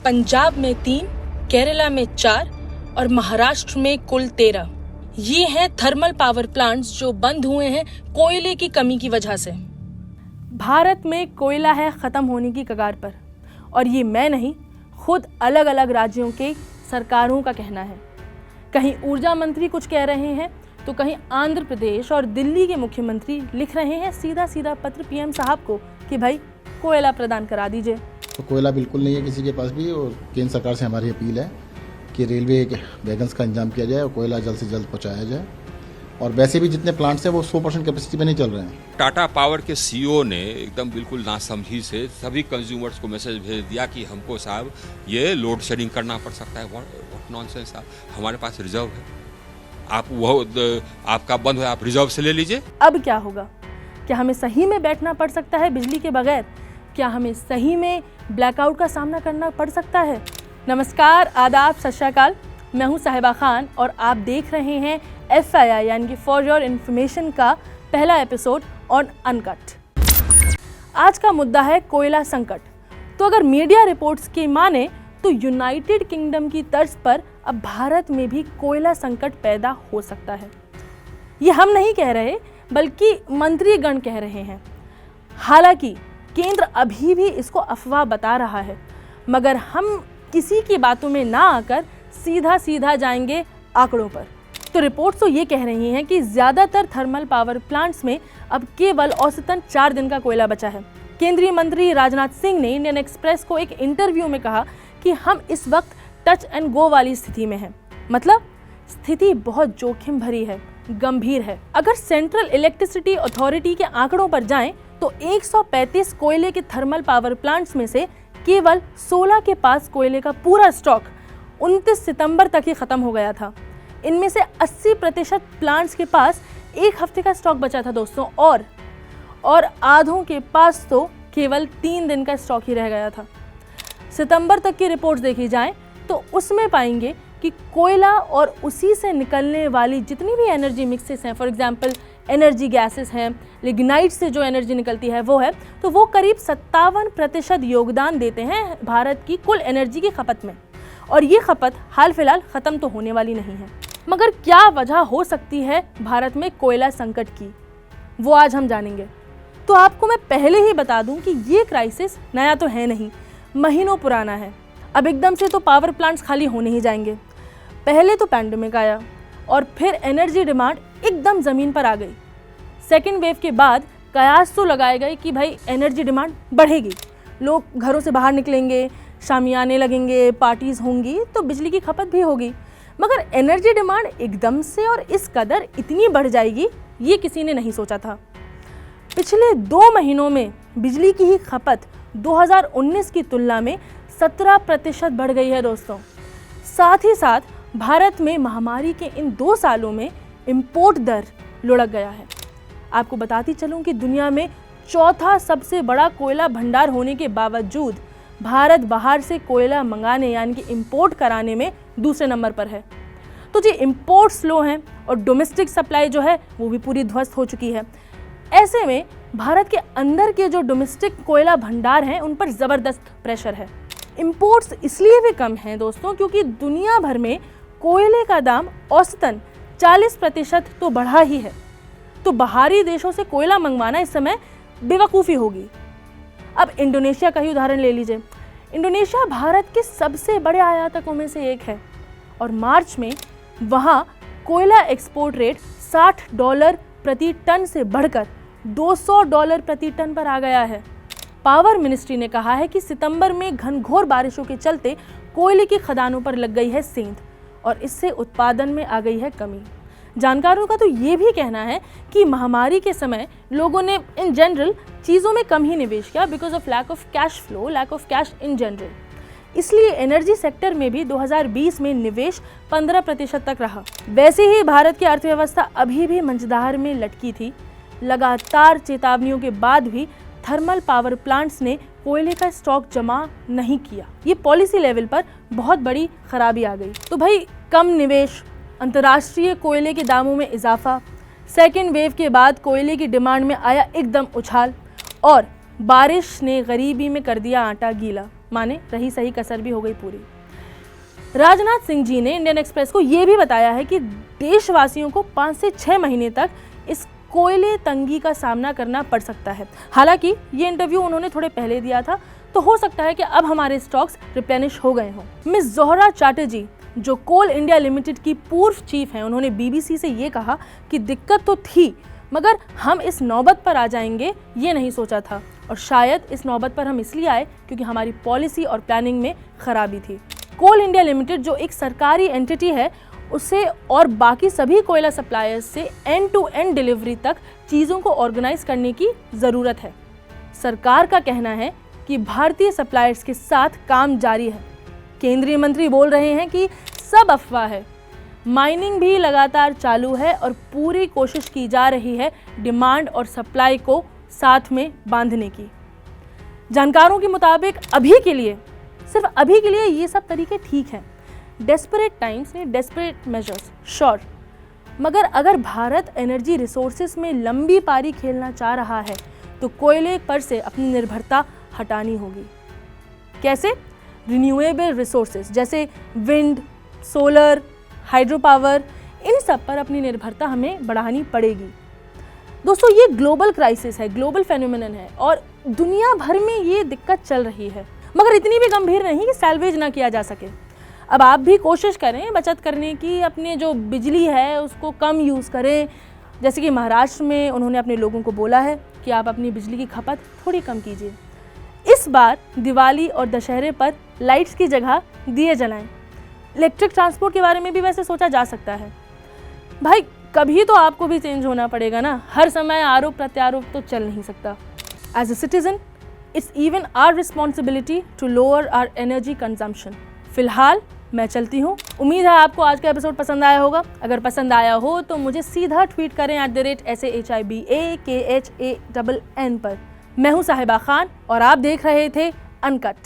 पंजाब में 3, केरला में 4 और महाराष्ट्र में कुल 13। ये हैं थर्मल पावर प्लांट्स जो बंद हुए हैं कोयले की कमी की वजह से। भारत में कोयला है खत्म होने की कगार पर, और ये मैं नहीं, खुद अलग अलग राज्यों के सरकारों का कहना है। कहीं ऊर्जा मंत्री कुछ कह रहे हैं तो कहीं आंध्र प्रदेश और दिल्ली के मुख्यमंत्री लिख रहे हैं सीधा सीधा पत्र पीएम साहब को कि भाई कोयला प्रदान करा दीजिए। तो कोयला बिल्कुल नहीं है किसी के पास भी, और केंद्र सरकार से हमारी अपील है कि रेलवे वैगन्स का इंतजाम किया जाए और कोयला जल्द से जल्द पहुंचाया जाए। और वैसे भी जितने प्लांट्स हैं वो 100% कैपेसिटी पे नहीं चल रहे हैं। टाटा पावर के सीईओ ने एकदम बिल्कुल नासमझी से सभी कंज्यूमर्स को मैसेज भेज दिया कि हमको साहब ये लोड शेडिंग करना पड़ सकता है। व्हाट नॉनसेंस साहब, हमारे पास रिजर्व है, आप वो आपका बंद हो, आप रिजर्व से ले लीजिए। अब क्या होगा? क्या हमें सही में बैठना पड़ सकता है बिजली के बगैर? क्या हमें सही में ब्लैकआउट का सामना करना पड़ सकता है? नमस्कार, आदाब, सत श्री अकाल। मैं हूं साहिबा खान और आप देख रहे हैं FII यानी कि फॉर योर इन्फॉर्मेशन का पहला एपिसोड ऑन अनकट। आज का मुद्दा है कोयला संकट। तो अगर मीडिया रिपोर्ट्स की माने तो यूनाइटेड किंगडम की तर्ज पर अब भारत में भी कोयला संकट पैदा हो सकता है। ये हम नहीं कह रहे बल्कि मंत्रीगण कह रहे हैं। हालांकि केंद्र अभी भी इसको अफवाह बता रहा है, मगर हम किसी की बातों में ना आकर सीधा सीधा जाएंगे आंकड़ों पर। तो रिपोर्ट्स तो ये कह रही हैं कि ज़्यादातर थर्मल पावर प्लांट्स में अब केवल औसतन 4 दिन का कोयला बचा है। केंद्रीय मंत्री राजनाथ सिंह ने इंडियन एक्सप्रेस को एक इंटरव्यू में कहा कि हम इस वक्त टच एंड गो वाली स्थिति में हैं। मतलब स्थिति बहुत जोखिम भरी है, गंभीर है। अगर सेंट्रल इलेक्ट्रिसिटी अथॉरिटी के आंकड़ों पर जाएं तो 135 कोयले के थर्मल पावर प्लांट्स में से केवल 16 के पास कोयले का पूरा स्टॉक 29 सितंबर तक ही खत्म हो गया था। इनमें से 80% प्लांट्स के पास 1 हफ्ते का स्टॉक बचा था दोस्तों, और आधों के पास तो केवल 3 दिन का स्टॉक ही रह गया था। सितंबर तक की रिपोर्ट्स देखी जाएं तो उसमें पाएंगे कि कोयला और उसी से निकलने वाली जितनी भी एनर्जी मिक्सेस हैं, फॉर एग्जांपल एनर्जी गैसेस हैं, लिग्नाइट से जो एनर्जी निकलती है वो है, तो वो करीब 57% योगदान देते हैं भारत की कुल एनर्जी की खपत में। और ये खपत हाल फिलहाल ख़त्म तो होने वाली नहीं है। मगर क्या वजह हो सकती है भारत में कोयला संकट की, वो आज हम जानेंगे। तो आपको मैं पहले ही बता दूं कि ये क्राइसिस नया तो है नहीं, महीनों पुराना है। अब एकदम से तो पावर प्लांट्स खाली होने ही जाएंगे। पहले तो पैंडेमिक आया और फिर एनर्जी डिमांड एकदम ज़मीन पर आ गई। सेकेंड वेव के बाद कयास तो लगाए गए कि भाई एनर्जी डिमांड बढ़ेगी, लोग घरों से बाहर निकलेंगे, शामियाने लगेंगे, पार्टीज़ होंगी, तो बिजली की खपत भी होगी। मगर एनर्जी डिमांड एकदम से और इस कदर इतनी बढ़ जाएगी, ये किसी ने नहीं सोचा था। पिछले 2 महीनों में बिजली की ही खपत 2019 की तुलना में 17% बढ़ गई है दोस्तों। साथ ही साथ भारत में महामारी के इन 2 सालों में इंपोर्ट दर लुढ़क गया है। आपको बताती चलूं कि दुनिया में चौथा सबसे बड़ा कोयला भंडार होने के बावजूद भारत बाहर से कोयला मंगाने यानी कि इंपोर्ट कराने में दूसरे नंबर पर है। तो जी इंपोर्ट स्लो हैं और डोमेस्टिक सप्लाई जो है वो भी पूरी ध्वस्त हो चुकी है। ऐसे में भारत के अंदर के जो डोमेस्टिक कोयला भंडार हैं उन पर ज़बरदस्त प्रेशर है। इंपोर्ट्स इसलिए भी कम हैं दोस्तों क्योंकि दुनिया भर में कोयले का दाम औसतन 40% तो बढ़ा ही है। तो बाहरी देशों से कोयला मंगवाना इस समय बेवकूफ़ी होगी। अब इंडोनेशिया का ही उदाहरण ले लीजिए। इंडोनेशिया भारत के सबसे बड़े आयातकों में से एक है और मार्च में वहाँ कोयला एक्सपोर्ट रेट $60 प्रति टन से बढ़कर $200 प्रति टन पर आ गया है। पावर मिनिस्ट्री ने कहा है कि सितंबर में घनघोर बारिशों के चलते कोयले की खदानों पर लग गई है सेंध और इससे उत्पादन में आ गई है कमी। जानकारों का तो ये भी कहना है कि महामारी के समय लोगों ने इन जनरल चीज़ों में कम ही निवेश किया because of lack of cash flow, lack of cash in general. इसलिए एनर्जी सेक्टर में भी 2020 में निवेश 15% तक रहा। वैसे ही भारत की अर्थव्यवस्था अभी भी मंझधार में लटकी थी। लगातार चेतावनियों के बाद भी थर्मल पावर प्लांट्स ने कोयले का स्टॉक जमा नहीं किया। ये पॉलिसी लेवल पर बहुत बड़ी खराबी आ गई। तो भाई कम निवेश, अंतर्राष्ट्रीय कोयले के दामों में इजाफा, सेकेंड वेव के बाद कोयले की डिमांड में आया एकदम उछाल और बारिश ने गरीबी में कर दिया आटा गीला। माने रही सही कसर भी हो गई पूरी। राजनाथ सिंह जी ने इंडियन एक्सप्रेस को यह भी बताया है कि देशवासियों को 5 से 6 महीने तक इस कोयले तंगी का सामना करना पड़ सकता है। हालांकि ये इंटरव्यू उन्होंने थोड़े पहले दिया था, तो हो सकता है कि अब हमारे स्टॉक्स रिप्लेनिश हो गए हों। मिस जोहरा चैटर्जी, जो कोल इंडिया लिमिटेड की पूर्व चीफ हैं, उन्होंने बीबीसी से ये कहा कि दिक्कत तो थी, मगर हम इस नौबत पर आ जाएंगे ये नहीं सोचा था, और शायद इस नौबत पर हम इसलिए आए क्योंकि हमारी पॉलिसी और प्लानिंग में खराबी थी। कोल इंडिया लिमिटेड जो एक सरकारी एंटिटी है, उसे और बाकी सभी कोयला सप्लायर्स से एंड टू एंड डिलीवरी तक चीज़ों को ऑर्गेनाइज करने की ज़रूरत है। सरकार का कहना है कि भारतीय सप्लायर्स के साथ काम जारी है। केंद्रीय मंत्री बोल रहे हैं कि सब अफवाह है, माइनिंग भी लगातार चालू है और पूरी कोशिश की जा रही है डिमांड और सप्लाई को साथ में बांधने की। जानकारों के मुताबिक अभी के लिए, सिर्फ अभी के लिए ये सब तरीके ठीक हैं। डेस्परेट टाइम्स ने डेस्परेट मेजर्स, श्योर, मगर अगर भारत एनर्जी रिसोर्सेज में लंबी पारी खेलना चाह रहा है तो कोयले पर से अपनी निर्भरता हटानी होगी। कैसे? रिन्यूएबल रिसोर्सेज जैसे विंड, सोलर, हाइड्रो पावर, इन सब पर अपनी निर्भरता हमें बढ़ानी पड़ेगी। दोस्तों, ये ग्लोबल क्राइसिस है, ग्लोबल फेनोमेनन है और दुनिया भर में ये दिक्कत चल रही है, मगर इतनी भी गंभीर नहीं कि सैल्वेज ना किया जा सके। अब आप भी कोशिश करें बचत करने की, अपने जो बिजली है उसको कम यूज़ करें। जैसे कि महाराष्ट्र में उन्होंने अपने लोगों को बोला है कि आप अपनी बिजली की खपत थोड़ी कम कीजिए। इस बार दिवाली और दशहरे पर लाइट्स की जगह दिए जलाएं। इलेक्ट्रिक ट्रांसपोर्ट के बारे में भी वैसे सोचा जा सकता है। भाई, कभी तो आपको भी चेंज होना पड़ेगा ना, हर समय आरोप प्रत्यारोप तो चल नहीं सकता। As a citizen, it's even our responsibility to lower our energy consumption. फिलहाल मैं चलती हूँ। उम्मीद है आपको आज का एपिसोड पसंद आया होगा। अगर पसंद आया हो तो मुझे सीधा ट्वीट करें @SAHIBAKHANN पर। मैं हूँ साहिबा खान और आप देख रहे थे अनकट।